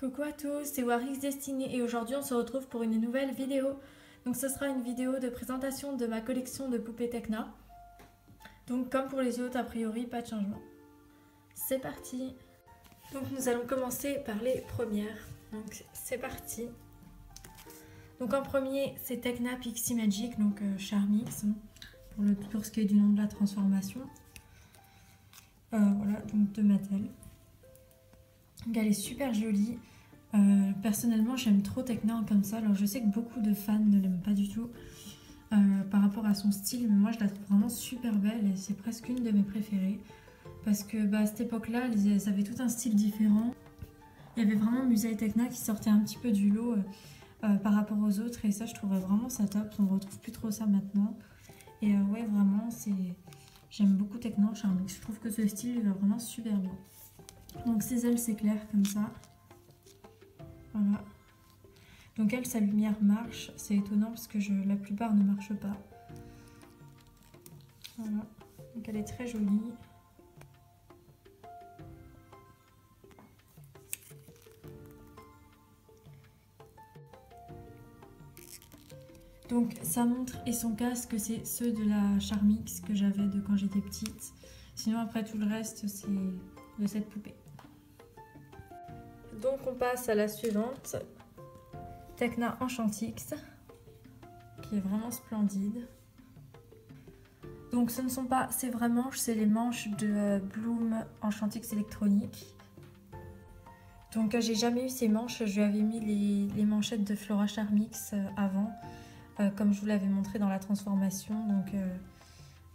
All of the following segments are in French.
Coucou à tous, c'est Warix Destiny et aujourd'hui on se retrouve pour une nouvelle vidéo. Donc ce sera une vidéo de présentation de ma collection de poupées Tecna. Donc comme pour les autres, a priori pas de changement. C'est parti. Donc nous allons commencer par les premières. Donc c'est parti. Donc en premier c'est Tecna Pixie Magic, donc Charmix, pour ce qui est du nom de la transformation. Voilà, donc de Mattel. Donc elle est super jolie. Personnellement j'aime trop Tecna comme ça. Alors je sais que beaucoup de fans ne l'aiment pas du tout par rapport à son style, mais moi je la trouve vraiment super belle et c'est presque une de mes préférées. Parce que à cette époque là elles avaient tout un style différent. Il y avait vraiment Musée et Tecna qui sortait un petit peu du lot par rapport aux autres, et ça je trouvais vraiment ça top. On ne retrouve plus trop ça maintenant. Et ouais, vraiment j'aime beaucoup Tecna en Charmix. Je trouve que ce style il va vraiment super bien. Donc ses ailes s'éclairent comme ça. Voilà. Donc elle, sa lumière marche. C'est étonnant parce que la plupart ne marchent pas. Voilà. Donc elle est très jolie. Donc sa montre et son casque, c'est ceux de la Charmix que j'avais de quand j'étais petite. Sinon après tout le reste, c'est de cette poupée. Donc on passe à la suivante. Tecna Enchantix, qui est vraiment splendide. Donc ce ne sont pas ces vraies manches, c'est les manches de Bloom Enchantix électronique. Donc j'ai jamais eu ces manches, je lui avais mis les manchettes de Flora Charmix avant, comme je vous l'avais montré dans la transformation. Donc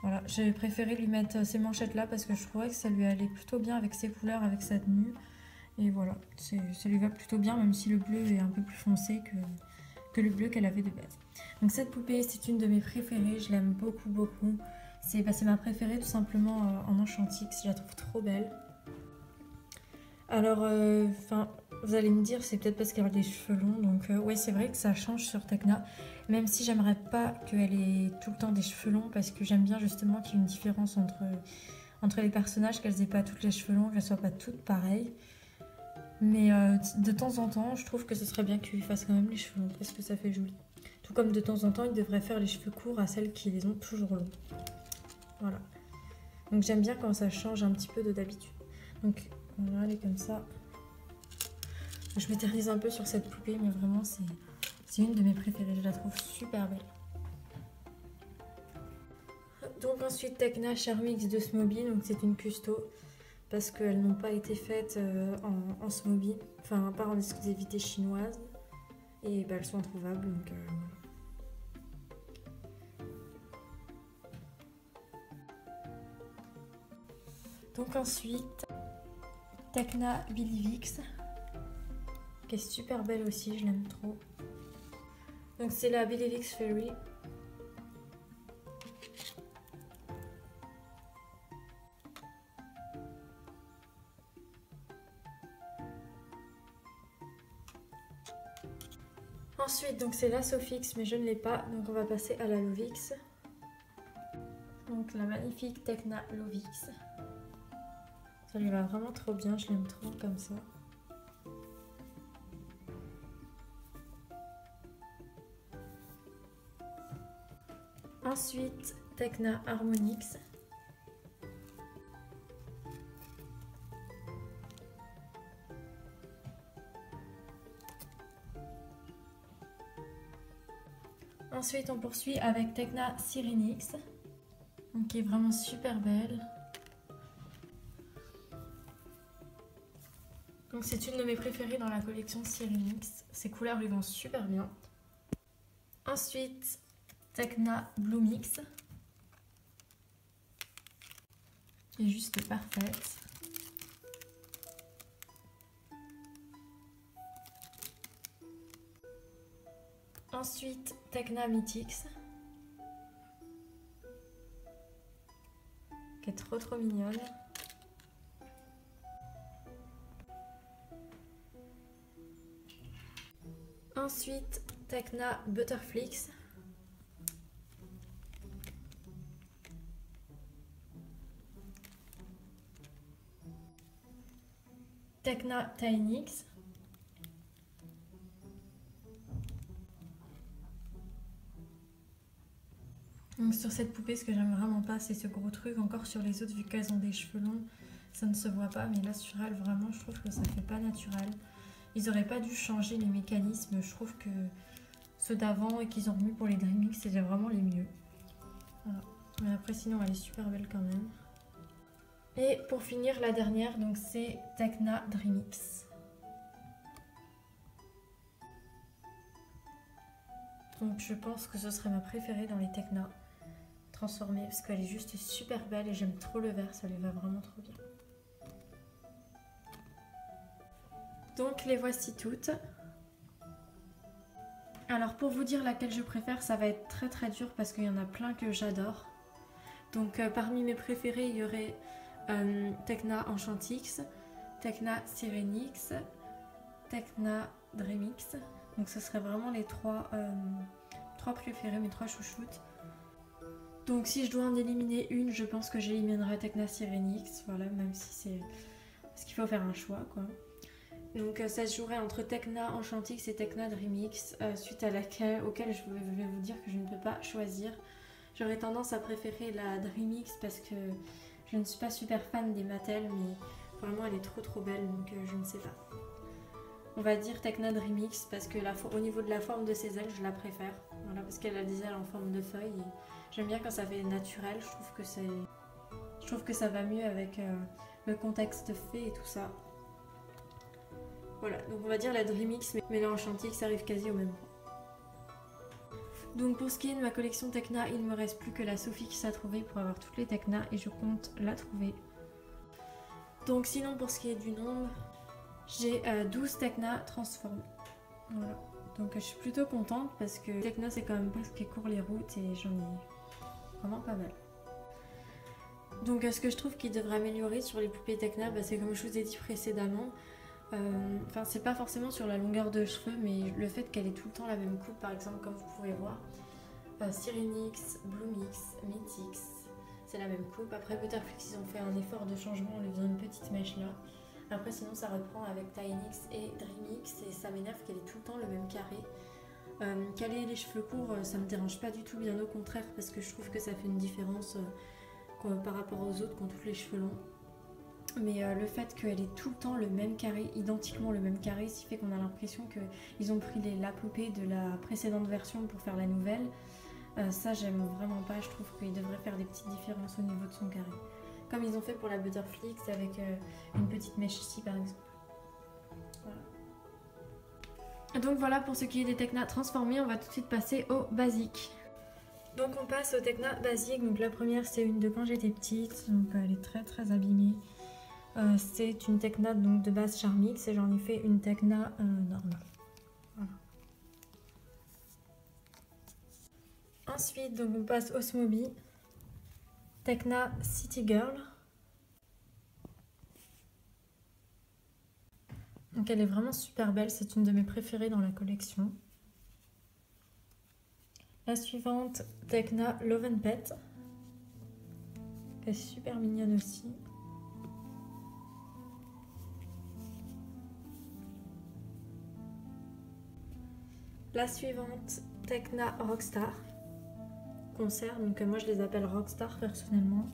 voilà, j'ai préféré lui mettre ces manchettes là parce que je trouvais que ça lui allait plutôt bien avec ses couleurs, avec sa tenue. Et voilà, ça lui va plutôt bien, même si le bleu est un peu plus foncé que le bleu qu'elle avait de base. Donc cette poupée, c'est une de mes préférées, je l'aime beaucoup beaucoup. C'est ma préférée tout simplement en Enchantix, je la trouve trop belle. Alors, vous allez me dire, c'est peut-être parce qu'elle a des cheveux longs, donc ouais, c'est vrai que ça change sur Tecna. Même si j'aimerais pas qu'elle ait tout le temps des cheveux longs, parce que j'aime bien justement qu'il y ait une différence entre les personnages, qu'elles aient pas toutes les cheveux longs, qu'elles soient pas toutes pareilles. Mais de temps en temps, je trouve que ce serait bien qu'il fasse quand même les cheveux longs parce que ça fait joli. Tout comme de temps en temps, il devrait faire les cheveux courts à celles qui les ont toujours longs. Voilà. Donc j'aime bien quand ça change un petit peu de d'habitude. Donc voilà, elle est comme ça. Je m'éternise un peu sur cette poupée, mais vraiment c'est une de mes préférées. Je la trouve super belle. Donc ensuite Tecna Charmix de Smoby. Donc c'est une custo, parce qu'elles n'ont pas été faites en Smoby, enfin pas en exclusivité chinoise, et elles sont introuvables, donc voilà. Donc ensuite Tecna Billivix, qui est super belle aussi, je l'aime trop. Donc c'est la Billivix Fairy. Ensuite, donc c'est la Sofix, mais je ne l'ai pas, donc on va passer à la Lovix. Donc la magnifique Tecna Lovix. Ça lui va vraiment trop bien, je l'aime trop comme ça. Ensuite, Tecna Harmonix. Ensuite, on poursuit avec Tecna Sirenix, qui est vraiment super belle. Donc c'est une de mes préférées dans la collection Sirenix. Ses couleurs lui vont super bien. Ensuite, Tecna Bloomix, qui est juste parfaite. Ensuite, Tecna Mythix, qui est trop mignonne. Ensuite, Tecna Butterflix. Tecna Tinix. Donc sur cette poupée, ce que j'aime vraiment pas, c'est ce gros truc. Encore sur les autres, vu qu'elles ont des cheveux longs, ça ne se voit pas. Mais là, sur elle, vraiment, je trouve que ça fait pas naturel. Ils auraient pas dû changer les mécanismes. Je trouve que ceux d'avant et qu'ils ont remis pour les Dreamix, c'était vraiment les mieux. Voilà. Mais après, sinon, elle est super belle quand même. Et pour finir, la dernière, donc c'est Tekna Dreamix. Donc je pense que ce serait ma préférée dans les Tekna transformées parce qu'elle est juste super belle et j'aime trop le vert, ça lui va vraiment trop bien. Donc les voici toutes. Alors pour vous dire laquelle je préfère, ça va être très dur parce qu'il y en a plein que j'adore. Donc parmi mes préférés, il y aurait Tekna Enchantix, Tekna Sirenix, Tekna Dreamix. Donc ce serait vraiment les trois préférés, mes trois chouchoutes. Donc si je dois en éliminer une, je pense que j'éliminerai Tekna Sirenix. Voilà, même si c'est... Parce qu'il faut faire un choix, quoi. Donc ça se jouerait entre Tekna Enchantix et Tekna Dreamix, suite à auquel je vais vous dire que je ne peux pas choisir. J'aurais tendance à préférer la Dreamix parce que je ne suis pas super fan des Mattel, mais vraiment elle est trop belle, donc je ne sais pas. On va dire Tekna Dreamix parce que au niveau de la forme de ses ailes, je la préfère. Voilà, parce qu'elle a des ailes en forme de feuille et j'aime bien quand ça fait naturel. Je trouve que ça va mieux avec le contexte fait et tout ça. Voilà, donc on va dire la Dreamix, mais la Enchantix arrive quasi au même point. Donc pour ce qui est de ma collection Tekna, il ne me reste plus que la Sophie qui s'est trouvée pour avoir toutes les Tekna et je compte la trouver. Donc sinon pour ce qui est du nombre, j'ai 12 Tekna transformées. Voilà, donc je suis plutôt contente parce que Tekna c'est quand même pas ce qui court les routes et j'en ai vraiment pas mal. Donc ce que je trouve qu'il devrait améliorer sur les poupées Tekna, c'est comme je vous ai dit précédemment. Enfin c'est pas forcément sur la longueur de cheveux, mais le fait qu'elle ait tout le temps la même coupe, par exemple comme vous pouvez voir. Sirenix, Bloomix, Mythix, c'est la même coupe. Après Butterflix ils ont fait un effort de changement en lui faisant une petite mèche là. Après sinon ça reprend avec Tynix et Dreamix et ça m'énerve qu'elle ait tout le temps le même carré. Qu'elle ait les cheveux courts, ça me dérange pas du tout, bien au contraire, parce que je trouve que ça fait une différence par rapport aux autres qui ont tous les cheveux longs. Mais le fait qu'elle ait tout le temps le même carré, identiquement le même carré, ce qui fait qu'on a l'impression qu'ils ont pris la poupée de la précédente version pour faire la nouvelle. Ça j'aime vraiment pas, je trouve qu'ils devraient faire des petites différences au niveau de son carré. Comme ils ont fait pour la Butterflix avec une petite mèche ici par exemple. Voilà. Donc voilà pour ce qui est des Tekna transformés, on va tout de suite passer au basique. Donc on passe aux Tekna basiques, donc la première c'est une de quand j'étais petite, donc elle est très abîmée. C'est une Tekna donc de base Charmix et j'en ai fait une Tekna normale. Voilà. Ensuite donc on passe au Smoby, Tekna City Girl. Donc elle est vraiment super belle, c'est une de mes préférées dans la collection. La suivante, Tekna Love and Pet. Elle est super mignonne aussi. La suivante, Tekna Rockstar. Concert, donc moi je les appelle Rockstar personnellement.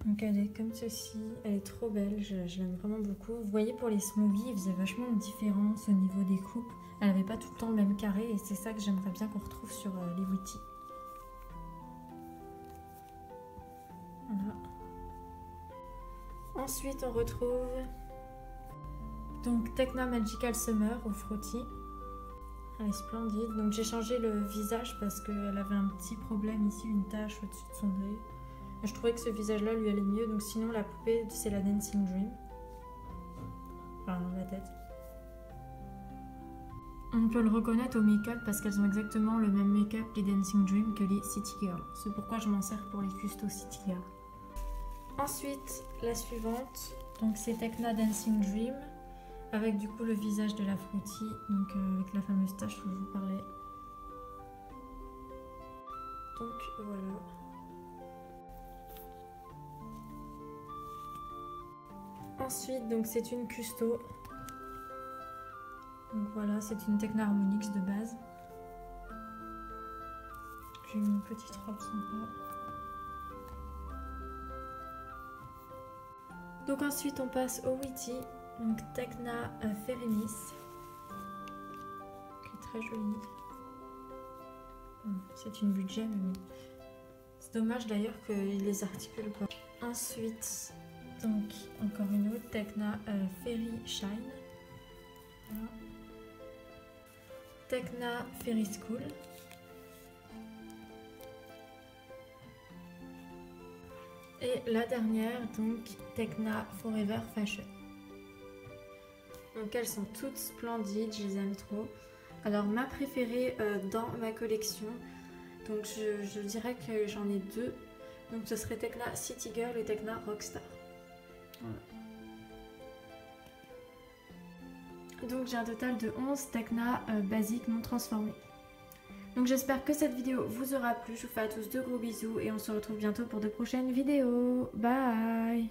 Donc elle est comme ceci, elle est trop belle, je l'aime vraiment beaucoup. Vous voyez pour les Smoby, il faisait vachement de différence au niveau des coupes. Elle n'avait pas tout le temps le même carré et c'est ça que j'aimerais bien qu'on retrouve sur les Witty. Voilà. Ensuite on retrouve donc Tekna Magical Summer au Fruity. Elle est splendide. Donc j'ai changé le visage parce qu'elle avait un petit problème ici, une tache au-dessus de son œil. Je trouvais que ce visage-là lui allait mieux. Donc sinon la poupée c'est la Dancing Dream. Enfin la tête. On peut le reconnaître au make-up parce qu'elles ont exactement le même make-up les Dancing Dream que les City Girl. C'est pourquoi je m'en sers pour les custos City Girl. Ensuite la suivante, donc c'est Tekna Dancing Dream. Avec du coup le visage de la Fruity, donc avec la fameuse tache dont je vous parlais. Donc voilà. Ensuite donc c'est une custo. Donc voilà, c'est une Tekna Harmonix de base. une petite robe sympa. Donc ensuite on passe au Witty, donc Tecna Fairy qui est très jolie. C'est une budget, mais c'est dommage d'ailleurs qu'ils les articulent pas. Ensuite, donc encore une autre Tecna Fairy Shine. Voilà. Tecna Fairy School. Et la dernière, donc Tecna Forever Fashion. Donc elles sont toutes splendides, je les aime trop. Alors ma préférée dans ma collection, donc je dirais que j'en ai deux. Donc ce serait Tecna City Girl et Tecna Rockstar. Voilà. Donc j'ai un total de 11 Tecna basiques non transformées. Donc j'espère que cette vidéo vous aura plu. Je vous fais à tous de gros bisous et on se retrouve bientôt pour de prochaines vidéos. Bye!